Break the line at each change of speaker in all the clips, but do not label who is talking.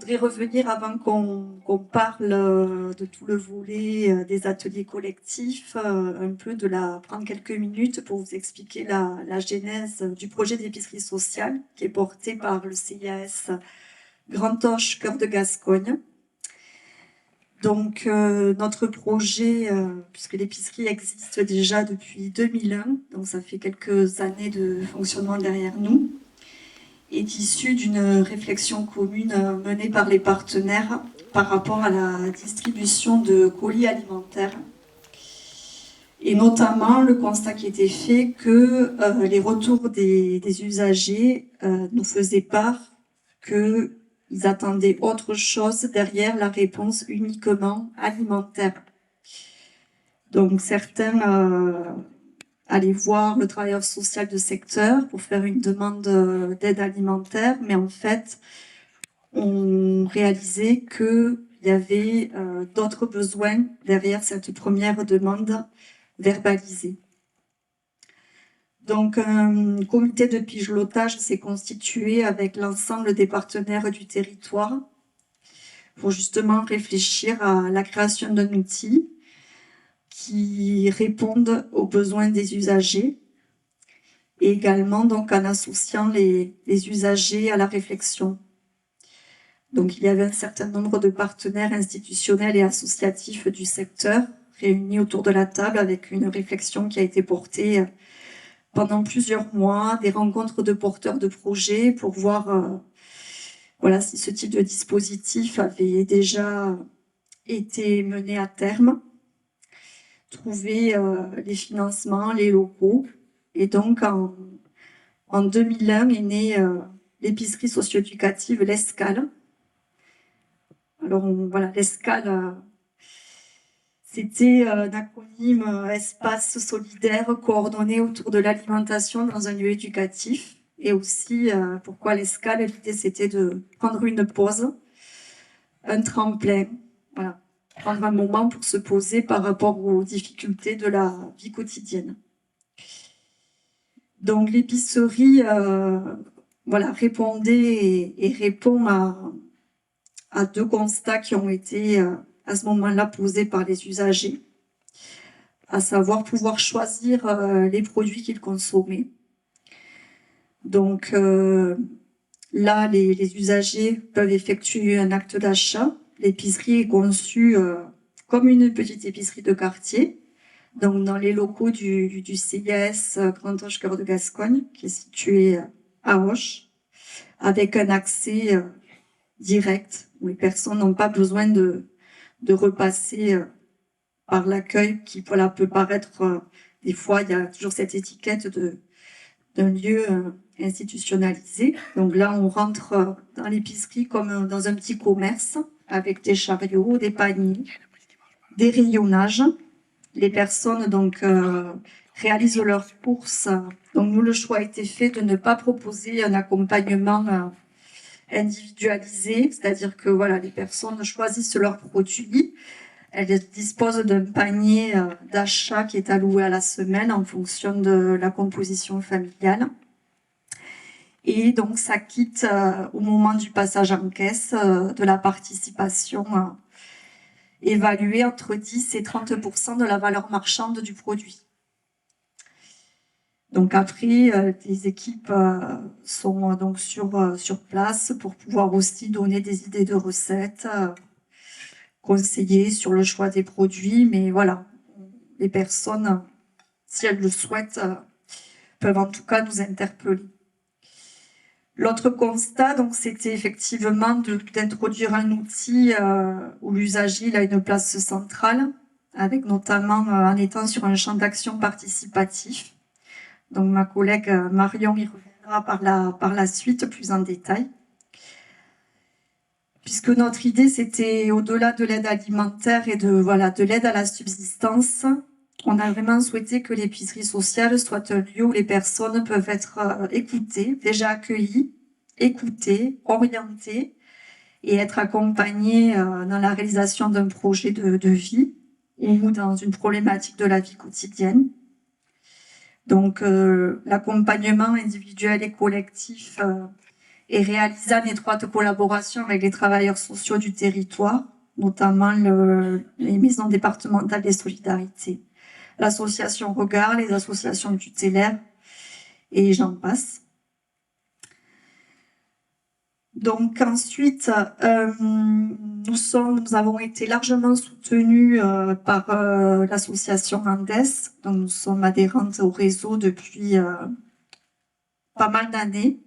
voudrais revenir avant qu'on parle de tout le volet des ateliers collectifs, un peu prendre quelques minutes pour vous expliquer la genèse du projet d'épicerie sociale qui est porté par le CIAS Grand Auch Cœur de Gascogne. Donc notre projet, puisque l'épicerie existe déjà depuis 2001, donc ça fait quelques années de fonctionnement derrière nous, est issu d'une réflexion commune menée par les partenaires par rapport à la distribution de colis alimentaires. Et notamment le constat qui était fait que les retours des usagers nous faisaient part qu'ils attendaient autre chose derrière la réponse uniquement alimentaire. Donc certains aller voir le travailleur social de secteur pour faire une demande d'aide alimentaire, mais en fait, on réalisait qu'il y avait d'autres besoins derrière cette première demande verbalisée. Donc, un comité de pilotage s'est constitué avec l'ensemble des partenaires du territoire pour justement réfléchir à la création d'un outil qui répondent aux besoins des usagers et également donc en associant les usagers à la réflexion. Donc il y avait un certain nombre de partenaires institutionnels et associatifs du secteur réunis autour de la table avec une réflexion qui a été portée pendant plusieurs mois, des rencontres de porteurs de projets pour voir voilà, si ce type de dispositif avait déjà été mené à terme, trouver les financements, les locaux. Et donc, en 2001 est née l'épicerie socio-éducative L'Escale. Alors, voilà, L'Escale, c'était un acronyme espace solidaire coordonné autour de l'alimentation dans un lieu éducatif. Et aussi, pourquoi L'Escale? L'idée, c'était de prendre une pause, un tremplin, voilà, prendre un moment pour se poser par rapport aux difficultés de la vie quotidienne. Donc l'épicerie voilà, répondait et répond à deux constats qui ont été à ce moment-là posés par les usagers, à savoir pouvoir choisir les produits qu'ils consommaient. Donc là, les usagers peuvent effectuer un acte d'achat. L'épicerie est conçue comme une petite épicerie de quartier, donc dans les locaux du CIAS Grand Auch Cœur de Gascogne, qui est situé à Auch, avec un accès direct, où les personnes n'ont pas besoin de repasser par l'accueil qui voilà, peut paraître, des fois, il y a toujours cette étiquette d'un lieu institutionnalisé. Donc là, on rentre dans l'épicerie comme dans un petit commerce, avec des chariots, des paniers, des rayonnages. Les personnes donc réalisent leurs courses. Donc nous, le choix a été fait de ne pas proposer un accompagnement individualisé, c'est-à-dire que voilà, les personnes choisissent leurs produits. Elles disposent d'un panier d'achat qui est alloué à la semaine en fonction de la composition familiale. Et donc ça quitte au moment du passage en caisse de la participation évaluée entre 10 et 30% de la valeur marchande du produit. Donc après, les équipes sont donc sur place pour pouvoir aussi donner des idées de recettes, conseiller sur le choix des produits, mais voilà, les personnes, si elles le souhaitent, peuvent en tout cas nous interpeller. L'autre constat, donc, c'était effectivement d'introduire un outil où l'usager a une place centrale, avec notamment en étant sur un champ d'action participatif. Donc ma collègue Marion y reviendra par la suite plus en détail. Puisque notre idée, c'était au-delà de l'aide alimentaire et de l'aide à la subsistance, on a vraiment souhaité que l'épicerie sociale soit un lieu où les personnes peuvent être écoutées, déjà accueillies, écoutées, orientées et être accompagnées dans la réalisation d'un projet de vie ou dans une problématique de la vie quotidienne. Donc l'accompagnement individuel et collectif et réalisé en étroite collaboration avec les travailleurs sociaux du territoire, notamment les maisons départementales des solidarités, l'association Regard, les associations tutélaires, et j'en passe. Donc ensuite, nous avons été largement soutenus par l'association Andes. Donc nous sommes adhérentes au réseau depuis pas mal d'années.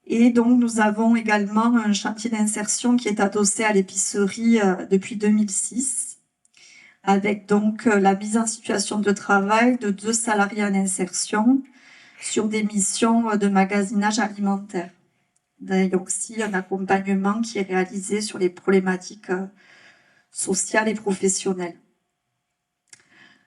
Et donc nous avons également un chantier d'insertion qui est adossé à l'épicerie depuis 2006, avec donc la mise en situation de travail de 2 salariés en insertion sur des missions de magasinage alimentaire. Il y a aussi un accompagnement qui est réalisé sur les problématiques sociales et professionnelles.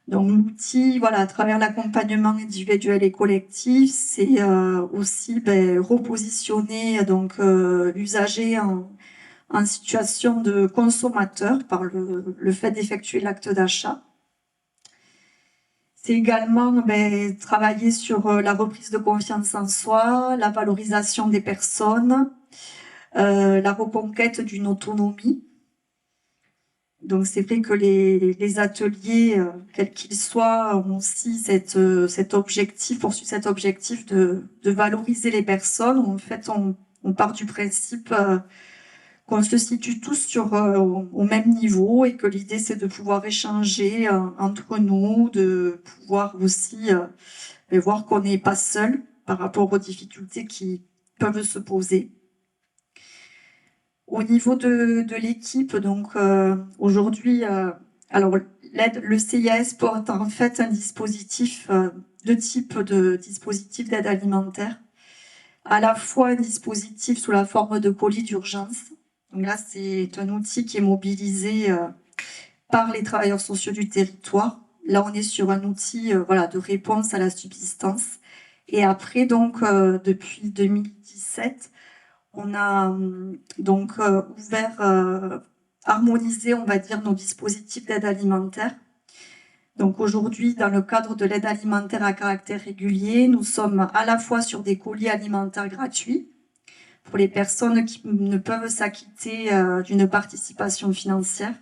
Donc l'outil, voilà, à travers l'accompagnement individuel et collectif, c'est aussi repositionner donc l'usager en situation de consommateur par le fait d'effectuer l'acte d'achat. C'est également travailler sur la reprise de confiance en soi, la valorisation des personnes, la reconquête d'une autonomie. Donc c'est vrai que les ateliers, quels qu'ils soient, ont aussi cet objectif de valoriser les personnes. En fait, on part du principe qu'on se situe tous au même niveau et que l'idée c'est de pouvoir échanger entre nous, de pouvoir aussi voir qu'on n'est pas seul par rapport aux difficultés qui peuvent se poser. Au niveau de l'équipe, donc aujourd'hui, alors le CIAS porte en fait un dispositif, deux types de dispositifs d'aide alimentaire. À la fois un dispositif sous la forme de colis d'urgence. Donc là, c'est un outil qui est mobilisé par les travailleurs sociaux du territoire. Là, on est sur un outil de réponse à la subsistance. Et après, donc, depuis 2017, on a donc harmonisé, on va dire, nos dispositifs d'aide alimentaire. Donc aujourd'hui, dans le cadre de l'aide alimentaire à caractère régulier, nous sommes à la fois sur des colis alimentaires gratuits pour les personnes qui ne peuvent s'acquitter d'une participation financière.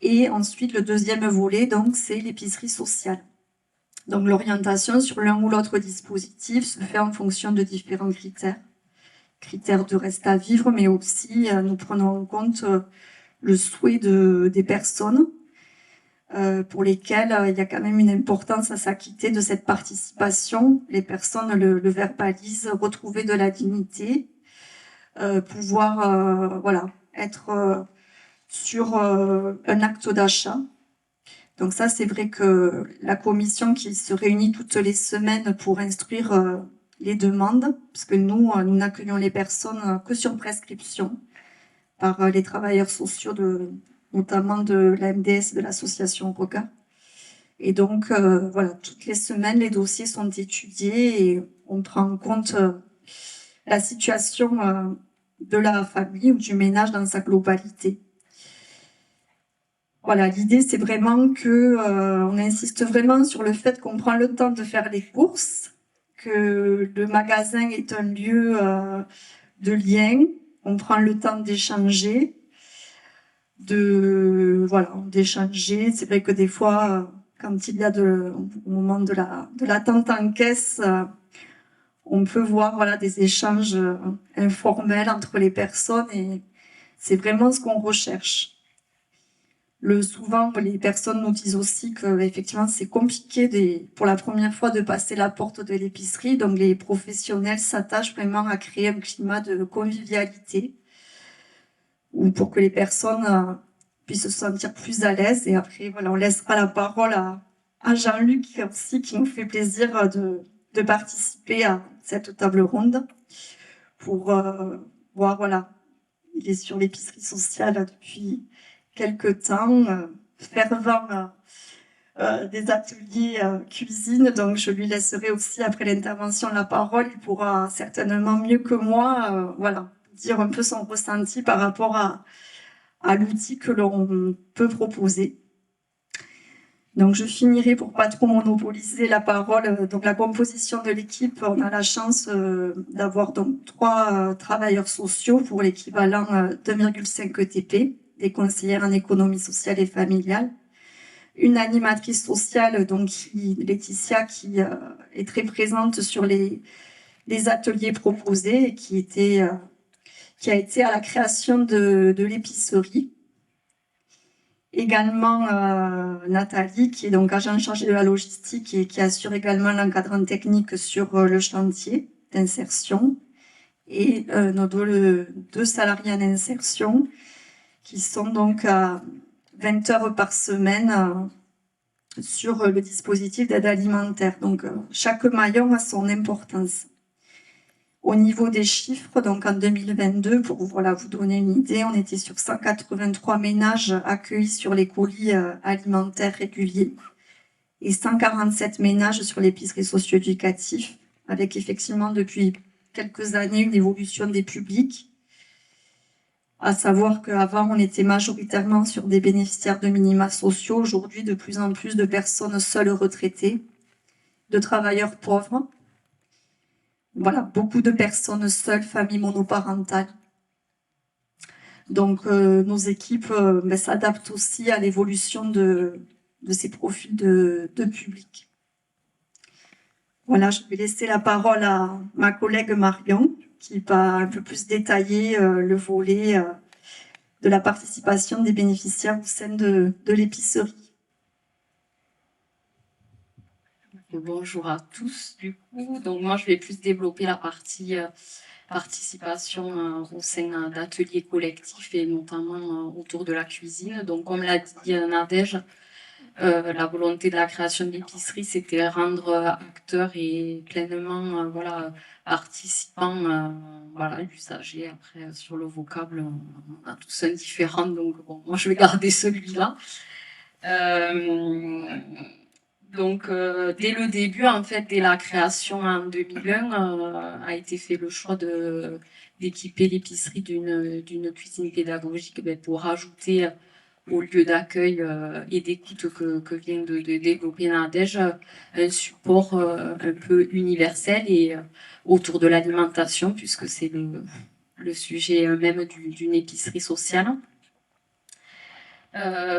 Et ensuite, le deuxième volet, donc, c'est l'épicerie sociale. Donc l'orientation sur l'un ou l'autre dispositif se fait en fonction de différents critères. Critères de reste à vivre, mais aussi nous prenons en compte le souhait des personnes pour lesquelles il y a quand même une importance à s'acquitter de cette participation. Les personnes le verbalisent, retrouver de la dignité, pouvoir être sur un acte d'achat. Donc ça, c'est vrai que la commission qui se réunit toutes les semaines pour instruire les demandes, parce que nous n'accueillons les personnes que sur prescription par les travailleurs sociaux, notamment de la MDS, de l'association Regard. Et donc, toutes les semaines, les dossiers sont étudiés et on prend en compte la situation de la famille ou du ménage dans sa globalité. Voilà, l'idée, c'est vraiment que on insiste vraiment sur le fait qu'on prend le temps de faire les courses, que le magasin est un lieu de lien, on prend le temps d'échanger, d'échanger. C'est vrai que des fois, quand il y a au moment de l'attente en caisse, on peut voir des échanges informels entre les personnes et c'est vraiment ce qu'on recherche. Souvent, les personnes nous disent aussi que effectivement c'est compliqué pour la première fois de passer la porte de l'épicerie. Donc les professionnels s'attachent vraiment à créer un climat de convivialité ou pour que les personnes puissent se sentir plus à l'aise. Et après, on laissera la parole à Jean-Luc aussi, qui nous fait plaisir de participer à cette table ronde pour voir, il est sur l'épicerie sociale depuis quelques temps, fervent des ateliers cuisine, donc je lui laisserai aussi après l'intervention la parole, il pourra certainement mieux que moi dire un peu son ressenti par rapport à l'outil que l'on peut proposer. Donc, je finirai pour pas trop monopoliser la parole. Donc, la composition de l'équipe, on a la chance d'avoir donc 3 travailleurs sociaux pour l'équivalent 2,5 ETP, des conseillères en économie sociale et familiale, une animatrice sociale, donc Laetitia, qui est très présente sur les ateliers proposés et qui a été à la création de l'épicerie. Également Nathalie, qui est donc agent chargé de la logistique et qui assure également l'encadrement technique sur le chantier d'insertion. Et nos 2 salariés en insertion qui sont donc à 20 heures par semaine sur le dispositif d'aide alimentaire. Donc chaque maillon a son importance. Au niveau des chiffres, donc en 2022, pour vous donner une idée, on était sur 183 ménages accueillis sur les colis alimentaires réguliers et 147 ménages sur l'épicerie socio-éducative, avec effectivement depuis quelques années une évolution des publics. À savoir qu'avant, on était majoritairement sur des bénéficiaires de minima sociaux. Aujourd'hui, de plus en plus de personnes seules retraitées, de travailleurs pauvres. Voilà, beaucoup de personnes seules, familles monoparentales. Donc, nos équipes s'adaptent aussi à l'évolution de ces profils de public. Voilà, je vais laisser la parole à ma collègue Marion, qui va un peu plus détailler le volet de la participation des bénéficiaires au sein de l'épicerie.
Bonjour à tous, du coup. Donc, moi, je vais plus développer la partie participation au sein d'ateliers collectifs et notamment autour de la cuisine. Donc, comme l'a dit Nadège, la volonté de la création de l'épicerie, c'était rendre acteur et pleinement participant l'usager. Après, sur le vocable, on a tous un différent, donc bon, moi je vais garder celui-là. Donc, dès le début, en fait, dès la création en 2001, a été fait le choix d'équiper l'épicerie d'une cuisine pédagogique pour ajouter au lieu d'accueil et d'écoute que vient de développer Nadège, un support un peu universel et autour de l'alimentation, puisque c'est le sujet même d'une épicerie sociale.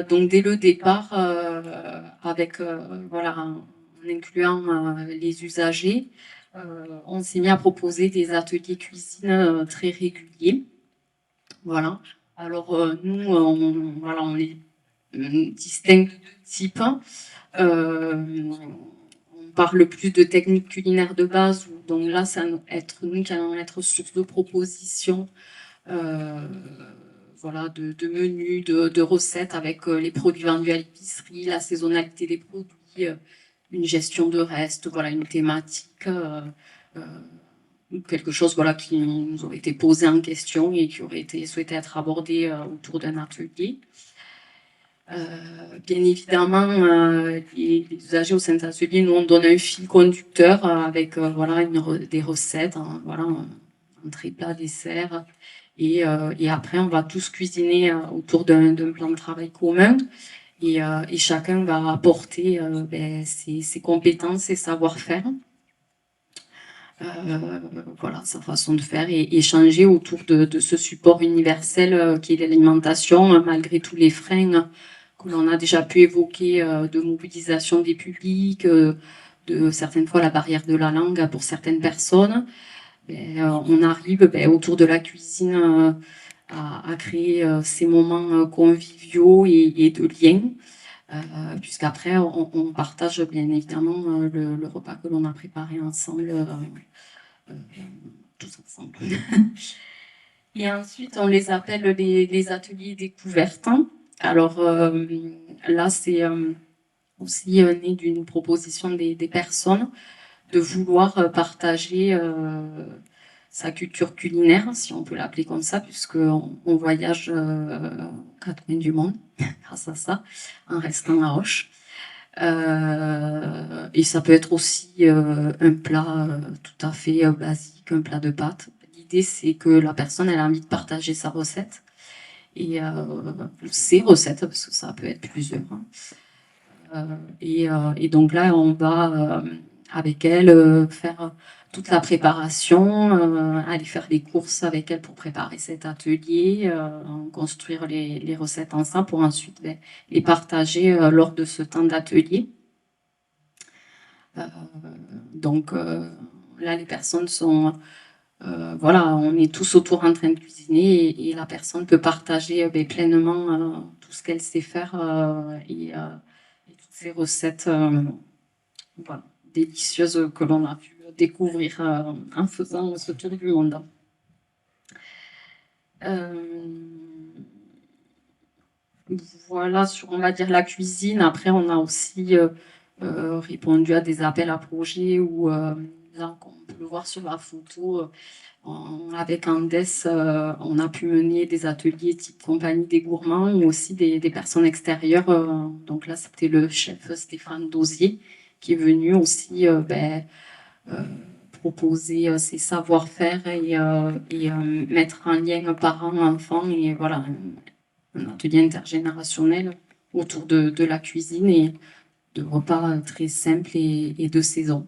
Donc dès le départ, en incluant les usagers, on s'est mis à proposer des ateliers cuisine très réguliers. Voilà. Alors nous, on les distingue de deux types. On parle plus de techniques culinaires de base, donc là, ça va être nous qui allons être source de propositions. De menus, de recettes avec les produits vendus à l'épicerie, la saisonnalité des produits, une gestion de reste, une thématique, quelque chose qui nous aurait été posé en question et qui aurait été souhaité être abordé autour d'un atelier. Bien évidemment, les usagers au sein de l'atelier, nous on donne un fil conducteur avec des recettes, entrée, plat, dessert. Et après, on va tous cuisiner autour d'un plan de travail commun. Et chacun va apporter ses compétences, ses savoir-faire. Sa façon de faire et échanger autour de ce support universel qui est l'alimentation, malgré tous les freins que l'on a déjà pu évoquer de mobilisation des publics, de certaines fois la barrière de la langue pour certaines personnes. On arrive autour de la cuisine à créer ces moments conviviaux et de liens, puisqu'après on partage bien évidemment le repas que l'on a préparé ensemble, tous ensemble. Et ensuite on les appelle les ateliers découvertes. Alors là c'est aussi né d'une proposition des personnes de vouloir partager sa culture culinaire, si on peut l'appeler comme ça, puisqu'on voyage aux 4 coins du monde grâce à ça, en restant à Auch. Et ça peut être aussi un plat tout à fait basique, un plat de pâtes. L'idée, c'est que la personne elle a envie de partager sa recette et ses recettes, parce que ça peut être plusieurs. Et donc là, on va avec elle faire toute la préparation, aller faire des courses avec elle pour préparer cet atelier, construire les recettes ensemble pour ensuite les partager lors de ce temps d'atelier. Donc là, les personnes sont... voilà, on est tous autour en train de cuisiner et la personne peut partager pleinement tout ce qu'elle sait faire et toutes ces recettes voilà, délicieuses que l'on a pu découvrir en faisant ce tour du monde. Voilà sur, on va dire, la cuisine. Après, on a aussi répondu à des appels à projets où, là, on peut le voir sur la photo, avec Andes, on a pu mener des ateliers type compagnie des gourmands ou aussi des personnes extérieures. Donc là, c'était le chef Stéphane Dosier qui est venu aussi proposer ses savoir-faire et mettre en lien parents-enfants et voilà, un atelier intergénérationnel autour de la cuisine et de repas très simples et de saison.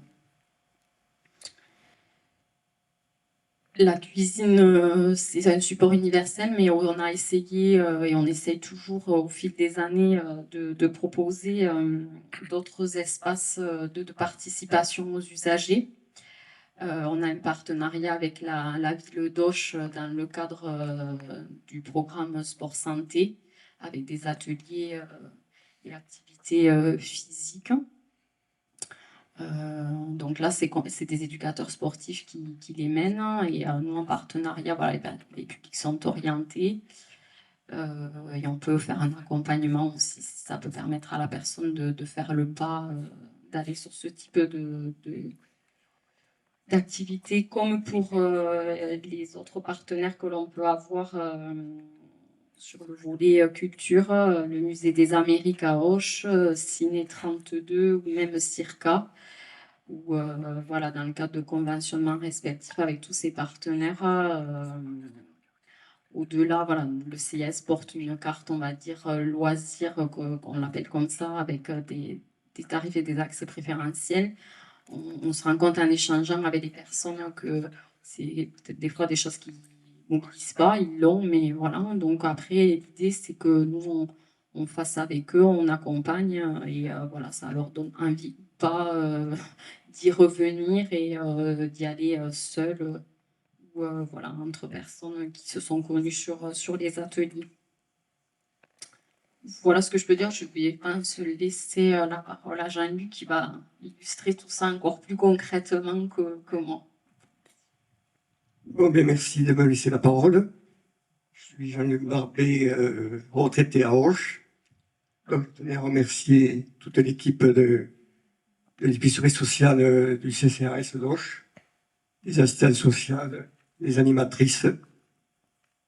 La cuisine, c'est un support universel, mais on a essayé et on essaye toujours au fil des années de proposer d'autres espaces de participation aux usagers. On a un partenariat avec la ville d'Auch dans le cadre du programme Sport Santé, avec des ateliers et activités physiques. Donc là, c'est des éducateurs sportifs qui les mènent et nous, en partenariat, voilà, les publics sont orientés et on peut faire un accompagnement aussi, si ça peut permettre à la personne de faire le pas, d'aller sur ce type d'activité, comme pour les autres partenaires que l'on peut avoir sur le volet culture, le Musée des Amériques à Auch, Ciné 32 ou même Circa. Ou voilà, dans le cadre de conventionnement respectif avec tous ses partenaires. Au-delà, voilà, le CIS porte une carte, on va dire, loisir, qu'on l'appelle comme ça, avec des tarifs et des accès préférentiels. On se rend compte en échangeant avec des personnes que c'est peut-être des fois des choses qui ne mobilisent pas, ils l'ont, mais voilà. Donc après, l'idée, c'est que nous, on fasse avec eux, on accompagne et voilà, ça leur donne envie ou pas d'y revenir et d'y aller seul ou voilà, entre personnes qui se sont connues sur les ateliers. Voilà ce que je peux dire. Je vais se laisser la parole à Jean-Luc qui va illustrer tout ça encore plus concrètement que moi.
Bon, ben merci de me laisser la parole. Je suis Jean-Luc Barbet, retraité à Auch. Donc, je tenais à remercier toute l'équipe de l'épicerie sociale du CCRS d'Auch, les assistantes sociales, les animatrices.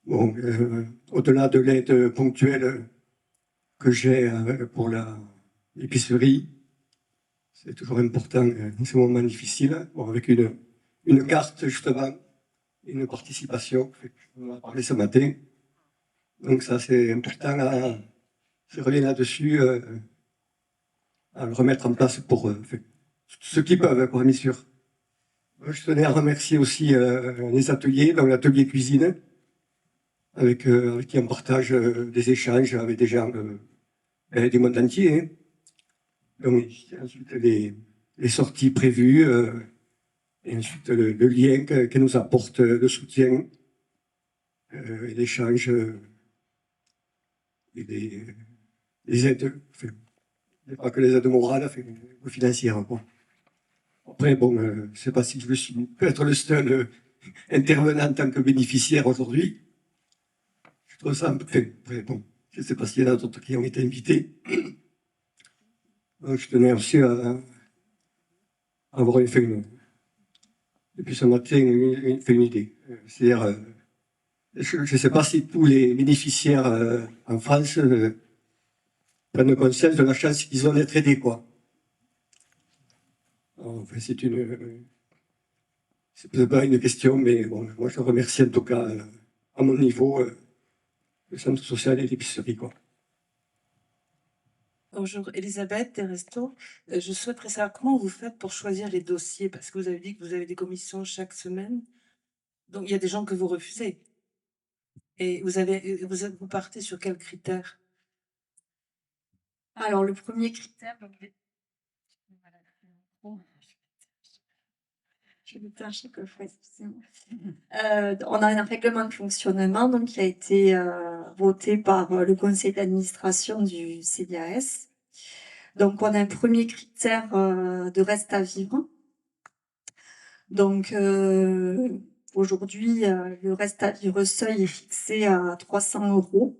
Bon, au-delà de l'aide ponctuelle que j'ai pour l'épicerie, c'est toujours important dans ces moments difficiles, bon, avec une carte justement, une participation, on en a parlé ce matin. Donc ça, c'est important je reviens là-dessus, à le remettre en place pour ceux qui peuvent, quoi, bien sûr. Je tenais à remercier aussi les ateliers, donc l'atelier cuisine, avec qui on partage des échanges avec des gens du monde entier. Hein. Donc ensuite les sorties prévues, et ensuite le lien que nous apporte le soutien, et l'échange et les aides, pas que les aides morales, ou financières. Quoi. Après, bon, je ne sais pas si je suis peut-être le seul intervenant en tant que bénéficiaire aujourd'hui. Je trouve ça un peu. Après, bon, je ne sais pas s'il y en a d'autres qui ont été invités. Donc, je tenais aussi à avoir depuis ce matin une idée. C'est-à-dire, je ne sais pas si tous les bénéficiaires en France prennent conscience de la chance qu'ils ont d'être aidés, quoi. Enfin, c'est pas une question, mais bon, moi je remercie en tout cas, à mon niveau, le centre social et l'épicerie, quoi.
Bonjour, Elisabeth des Restos. Je souhaiterais savoir comment vous faites pour choisir les dossiers, parce que vous avez dit que vous avez des commissions chaque semaine. Donc, il y a des gens que vous refusez. Et vous partez sur quels critères?
Alors, le premier critère, je vais le faire chaque fois, excusez-moi. On a un règlement de fonctionnement donc, qui a été voté par le conseil d'administration du CDAS. Donc, on a un premier critère de reste à vivre. Donc, aujourd'hui, le reste à vivre seuil est fixé à 300 €.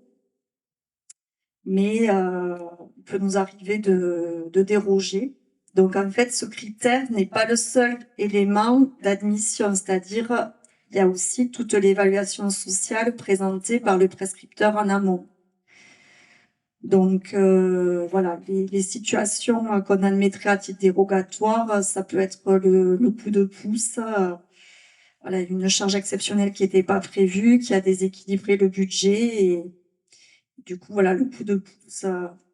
Mais il peut nous arriver de déroger. Donc en fait, ce critère n'est pas le seul élément d'admission, c'est-à-dire il y a aussi toute l'évaluation sociale présentée par le prescripteur en amont. Donc voilà, les situations qu'on admettrait à titre dérogatoire, ça peut être le coup de pouce, voilà, une charge exceptionnelle qui n'était pas prévue, qui a déséquilibré le budget et du coup, voilà, le coup de pouce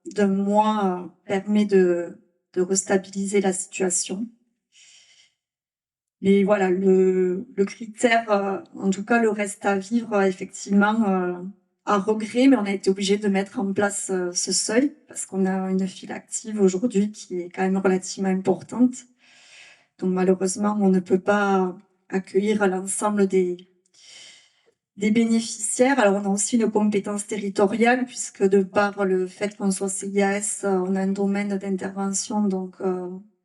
d'un mois permet de restabiliser la situation. Mais voilà, le critère, en tout cas, le reste à vivre, effectivement, à regret, mais on a été obligé de mettre en place ce seuil parce qu'on a une file active aujourd'hui qui est quand même relativement importante. Donc malheureusement, on ne peut pas accueillir l'ensemble des bénéficiaires. Alors, on a aussi une compétence territoriale, puisque de par le fait qu'on soit CIAS, on a un domaine d'intervention, donc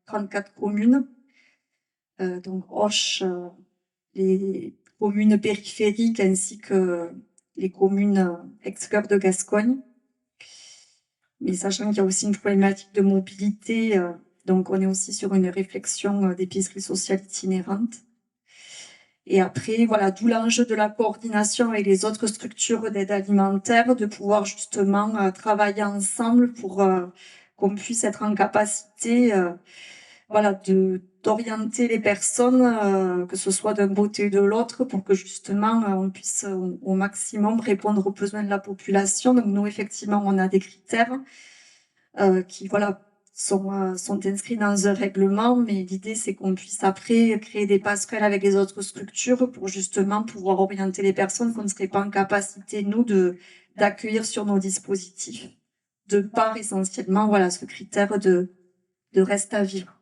34 communes. Donc, Auch, les communes périphériques, ainsi que les communes ex-cœur de Gascogne. Mais sachant qu'il y a aussi une problématique de mobilité, donc on est aussi sur une réflexion d'épicerie sociale itinérante. Et après, voilà, d'où l'enjeu de la coordination avec les autres structures d'aide alimentaire, de pouvoir justement travailler ensemble pour qu'on puisse être en capacité, voilà, d'orienter les personnes, que ce soit d'un côté ou de l'autre, pour que justement on puisse au maximum répondre aux besoins de la population. Donc nous, effectivement, on a des critères qui, voilà, sont inscrits dans un règlement, mais l'idée c'est qu'on puisse après créer des passerelles avec les autres structures pour justement pouvoir orienter les personnes qu'on ne serait pas en capacité, nous, d'accueillir sur nos dispositifs, de par essentiellement, voilà, ce critère de reste à vivre.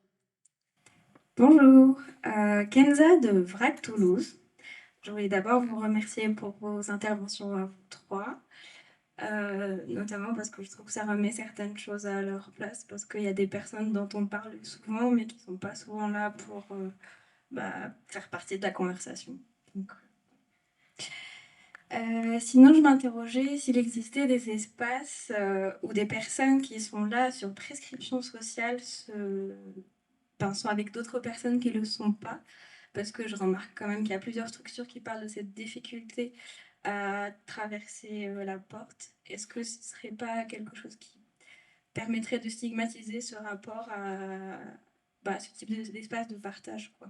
Bonjour, Kenza de VRAC Toulouse. Je voulais d'abord vous remercier pour vos interventions à vous trois, notamment parce que je trouve que ça remet certaines choses à leur place, parce qu'il y a des personnes dont on parle souvent, mais qui ne sont pas souvent là pour faire partie de la conversation. Donc, sinon, je m'interrogeais s'il existait des espaces où des personnes qui sont là sur prescription sociale sont avec d'autres personnes qui ne le sont pas, parce que je remarque quand même qu'il y a plusieurs structures qui parlent de cette difficulté à traverser la porte. Est-ce que ce ne serait pas quelque chose qui permettrait de stigmatiser ce rapport à ce type d'espace de partage, quoi.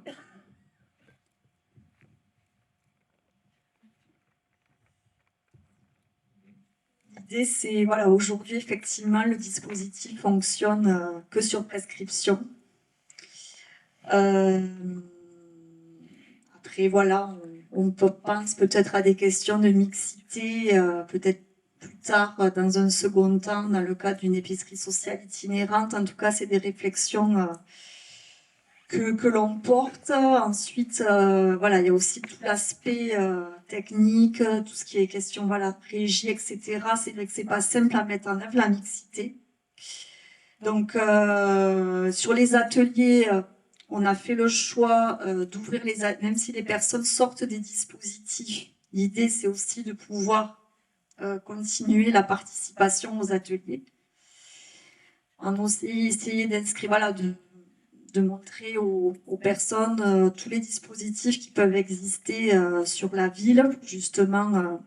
L'idée, c'est, voilà, aujourd'hui, effectivement, le dispositif fonctionne que sur prescription. Après, voilà, on pense peut-être à des questions de mixité, peut-être plus tard, dans un second temps, dans le cadre d'une épicerie sociale itinérante. En tout cas, c'est des réflexions que l'on porte. Ensuite, voilà, il y a aussi tout l'aspect technique, tout ce qui est question, voilà, régie, etc. C'est vrai que c'est pas simple à mettre en œuvre, la mixité. Donc, sur les ateliers, on a fait le choix d'ouvrir même si les personnes sortent des dispositifs. L'idée, c'est aussi de pouvoir continuer la participation aux ateliers. On a aussi essayé d'inscrire, voilà, de montrer aux personnes tous les dispositifs qui peuvent exister sur la ville, justement,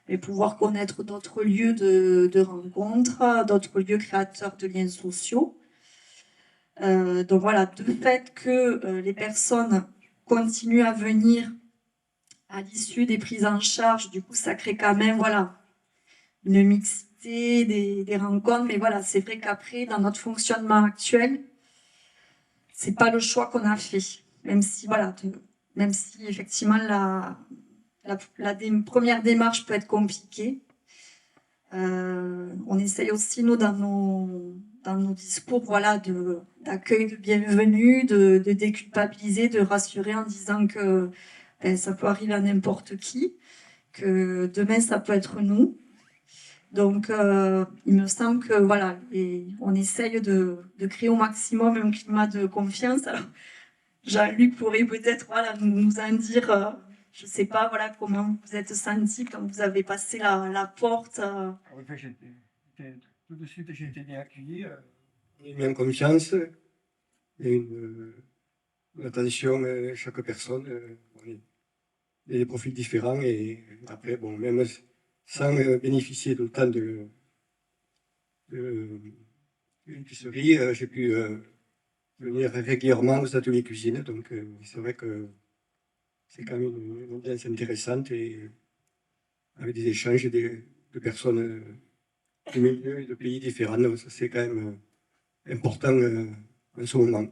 et pouvoir connaître d'autres lieux de rencontres, d'autres lieux créateurs de liens sociaux. Donc voilà, de fait que les personnes continuent à venir à l'issue des prises en charge, du coup, ça crée quand même, voilà, une mixité activités, des rencontres. Mais voilà, c'est vrai qu'après, dans notre fonctionnement actuel, c'est pas le choix qu'on a fait. Même si, voilà, même si effectivement première démarche peut être compliquée. On essaye aussi, nous, dans nos discours, voilà, d'accueil de bienvenue, de déculpabiliser, de rassurer en disant que ça peut arriver à n'importe qui, que demain, ça peut être nous. Donc, il me semble que, voilà, on essaye de créer au maximum un climat de confiance. Alors, Jean-Luc pourrait peut-être, voilà, nous en dire, je sais pas, voilà, comment vous vous êtes senti quand vous avez passé la porte.
En fait, tout de suite, j'ai été bien accueilli. On est mis en confiance. Il y a une attention à chaque personne. Il y a des profils différents. Et après, bon, même sans bénéficier tout le temps de l'épicerie, j'ai pu venir régulièrement aux ateliers cuisine. Donc, c'est vrai que c'est quand même une ambiance intéressante et avec des échanges de personnes de milieux et de pays différents. Donc, ça, c'est quand même important en ce moment.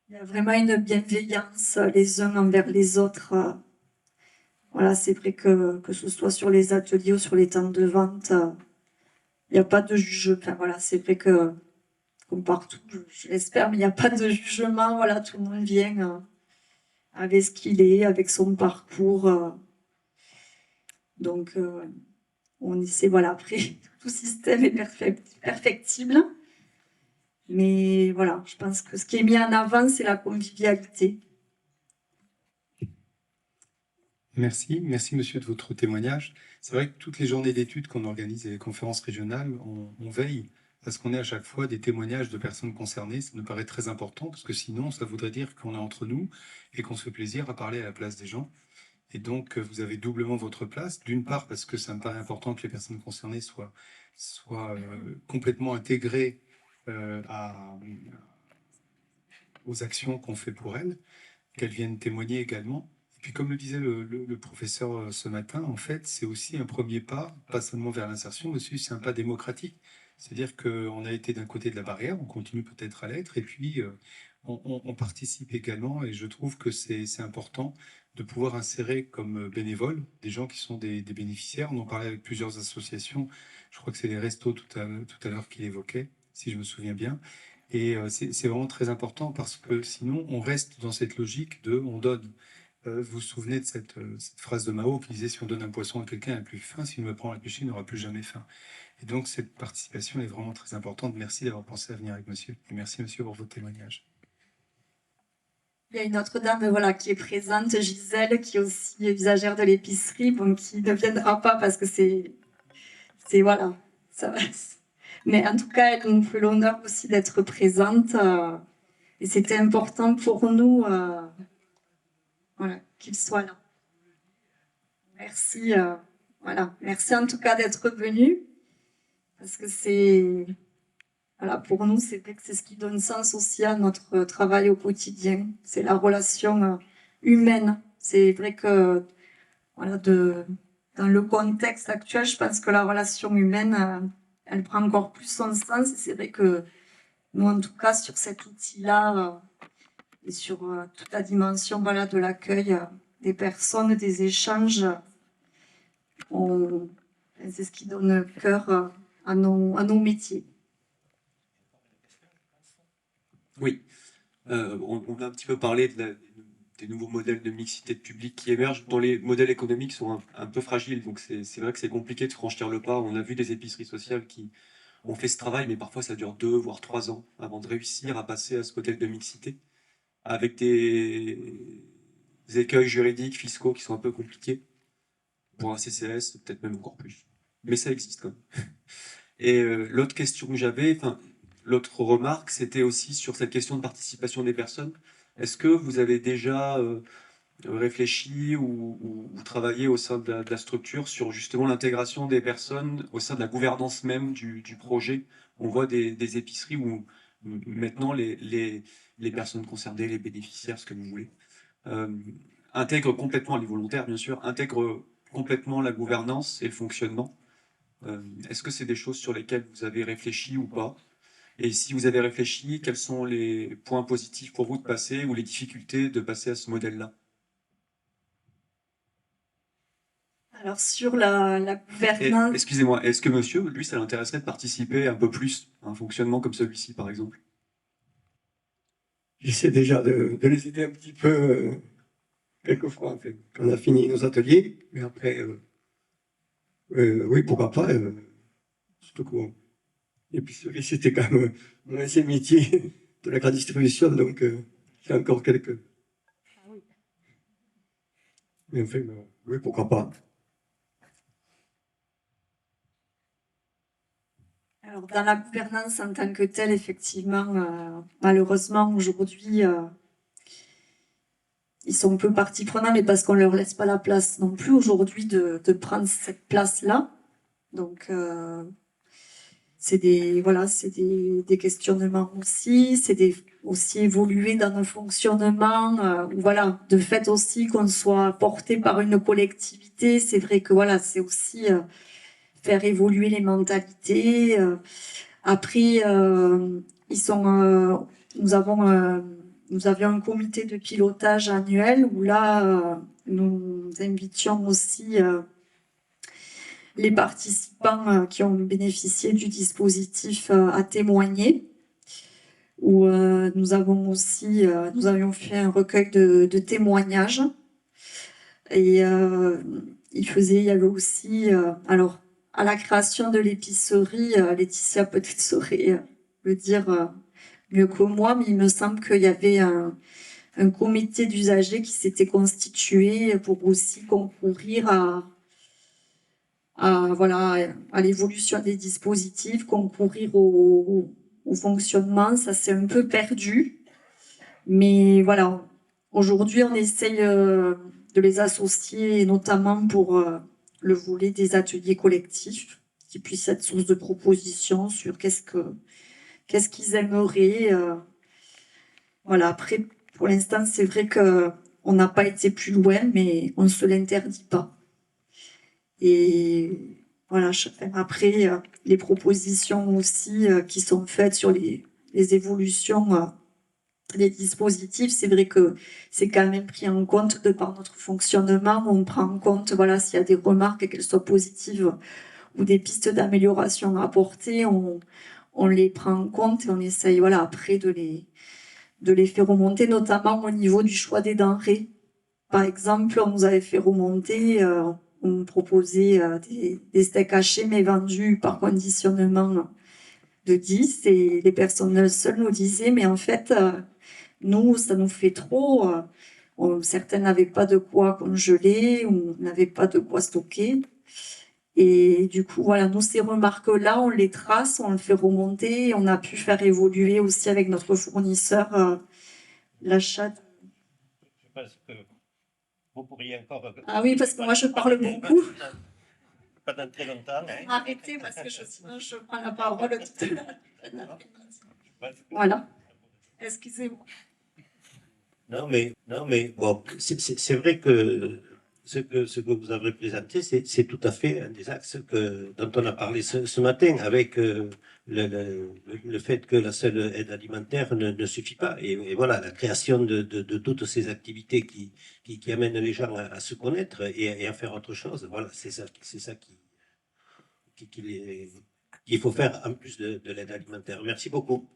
Il y a vraiment une bienveillance les uns envers les autres. Voilà, c'est vrai que ce soit sur les ateliers ou sur les temps de vente, il n'y a pas de jugement. Enfin, voilà, c'est vrai que, comme partout, je l'espère, mais il n'y a pas de jugement. Voilà, tout le monde vient avec ce qu'il est, avec son parcours. Donc, on essaie, voilà, après, tout système est perfectible. Mais voilà, je pense que ce qui est mis en avant, c'est la convivialité.
Merci, merci monsieur de votre témoignage. C'est vrai que toutes les journées d'études qu'on organise et les conférences régionales, on veille à ce qu'on ait à chaque fois des témoignages de personnes concernées. Ça nous paraît très important parce que sinon, ça voudrait dire qu'on est entre nous et qu'on se fait plaisir à parler à la place des gens. Et donc, vous avez doublement votre place. D'une part, parce que ça me paraît important que les personnes concernées soient complètement intégrées aux actions qu'on fait pour elles, qu'elles viennent témoigner également. Et puis, comme le disait le professeur ce matin, en fait, c'est aussi un premier pas seulement vers l'insertion, mais aussi c'est un pas démocratique. C'est-à-dire qu'on a été d'un côté de la barrière, on continue peut-être à l'être, et puis on participe également, et je trouve que c'est important de pouvoir insérer comme bénévoles des gens qui sont des bénéficiaires. On en parlait avec plusieurs associations, je crois que c'est les restos tout à l'heure qu'il évoquait, si je me souviens bien. Et c'est vraiment très important parce que sinon, on reste dans cette logique de on donne. Vous vous souvenez de cette phrase de Mao qui disait si on donne un poisson à quelqu'un, il n'a plus faim, s'il ne le prend à pêcher, il n'aura plus jamais faim. Et donc, cette participation est vraiment très importante. Merci d'avoir pensé à venir avec monsieur. Et merci, monsieur, pour votre témoignage.
Il y a une autre dame, voilà, qui est présente, Gisèle, qui est aussi usagère de l'épicerie, bon, qui ne viendra pas parce que c'est, voilà, ça va. Mais en tout cas, elle nous fait l'honneur aussi d'être présente, et c'était important pour nous, voilà, qu'il soit là. Merci, voilà, merci en tout cas d'être venu, parce que c'est, voilà, pour nous, c'est vrai que c'est ce qui donne sens aussi à notre travail au quotidien. C'est la relation humaine. C'est vrai que, voilà, dans le contexte actuel, je pense que la relation humaine, elle prend encore plus son sens. Et c'est vrai que nous, en tout cas, sur cet outil-là, et sur toute la dimension, voilà, de l'accueil des personnes, des échanges, c'est ce qui donne cœur à nos métiers.
Oui, on a un petit peu parlé des nouveaux modèles de mixité de public qui émergent, dont les modèles économiques sont un peu fragiles, donc c'est vrai que c'est compliqué de franchir le pas. On a vu des épiceries sociales qui ont fait ce travail, mais parfois ça dure 2 voire 3 ans avant de réussir à passer à ce modèle de mixité, avec des écueils juridiques, fiscaux qui sont un peu compliqués. Pour un CCAS, peut-être même encore plus. Mais ça existe quand même. Et l'autre question que j'avais, enfin, l'autre remarque, c'était aussi sur cette question de participation des personnes. Est-ce que vous avez déjà réfléchi ou travaillé au sein de la structure sur justement l'intégration des personnes au sein de la gouvernance même du projet? On voit des épiceries où maintenant les personnes concernées, les bénéficiaires, ce que vous voulez, intègrent complètement, les volontaires bien sûr, intègrent complètement la gouvernance et le fonctionnement. Est-ce que c'est des choses sur lesquelles vous avez réfléchi ou pas? Et si vous avez réfléchi, quels sont les points positifs pour vous de passer ou les difficultés de passer à ce modèle-là?
Alors sur la
Et,
gouvernance,
excusez-moi, est-ce que monsieur, lui, ça l'intéresserait de participer un peu plus à un fonctionnement comme celui-ci, par exemple?
J'essaie déjà de les aider un petit peu, quelquefois, en fait. On a fini nos ateliers, mais après, oui, pourquoi pas, surtout quoi. Et puis c'était quand même mon ancien métier de la grande distribution, donc j'ai encore quelques. Mais enfin, oui, pourquoi pas.
alors dans la gouvernance en tant que telle, effectivement, malheureusement aujourd'hui, ils sont peu partie prenante, mais parce qu'on leur laisse pas la place non plus aujourd'hui de prendre cette place-là. Donc c'est des questionnements aussi, aussi évoluer dans nos fonctionnements, voilà, de fait aussi qu'on soit porté par une collectivité, c'est vrai que voilà, c'est aussi faire évoluer les mentalités. Après, nous avions un comité de pilotage annuel où là, nous invitions aussi les participants qui ont bénéficié du dispositif à témoigner. Où nous avions fait un recueil de témoignages. Et il y avait aussi, alors, à la création de l'épicerie, Laetitia peut-être saurait le dire mieux que moi, mais il me semble qu'il y avait un comité d'usagers qui s'était constitué pour aussi concourir à l'évolution des dispositifs, concourir au fonctionnement. Ça s'est un peu perdu. Mais voilà, aujourd'hui, on essaye de les associer, notamment pour le volet des ateliers collectifs, qui puissent être source de propositions sur qu'est-ce qu'ils aimeraient. Voilà, après, pour l'instant, c'est vrai qu'on n'a pas été plus loin, mais on ne se l'interdit pas. Et voilà, après, les propositions aussi qui sont faites sur les évolutions des dispositifs, c'est vrai que c'est quand même pris en compte de par notre fonctionnement. On prend en compte, voilà, s'il y a des remarques, qu'elles soient positives ou des pistes d'amélioration à apporter, on les prend en compte et on essaye, voilà, après de les faire remonter, notamment au niveau du choix des denrées. Par exemple, on nous avait fait remonter, on proposait des steaks hachés, mais vendus par conditionnement de 10, et les personnes seules nous disaient, mais en fait, nous, ça nous fait trop. Certains n'avaient pas de quoi congeler ou n'avaient pas de quoi stocker. Et du coup, voilà, nous, ces remarques-là, on les trace, on le fait remonter. Et on a pu faire évoluer aussi avec notre fournisseur l'achat.
Je pense que vous pourriez encore.
Ah oui, parce que moi, je parle beaucoup.
Pendant très longtemps.
Arrêtez, parce que sinon, je prends la parole toute l'après-midi.
Que...
Voilà. Excusez-moi.
Non, mais bon, c'est vrai que ce que vous avez présenté, c'est tout à fait un des axes dont on a parlé ce matin, avec le fait que la seule aide alimentaire ne suffit pas. Et voilà, la création de toutes ces activités qui amènent les gens à se connaître et à faire autre chose. Voilà, c'est ça qu'il faut faire en plus de l'aide alimentaire. Merci beaucoup.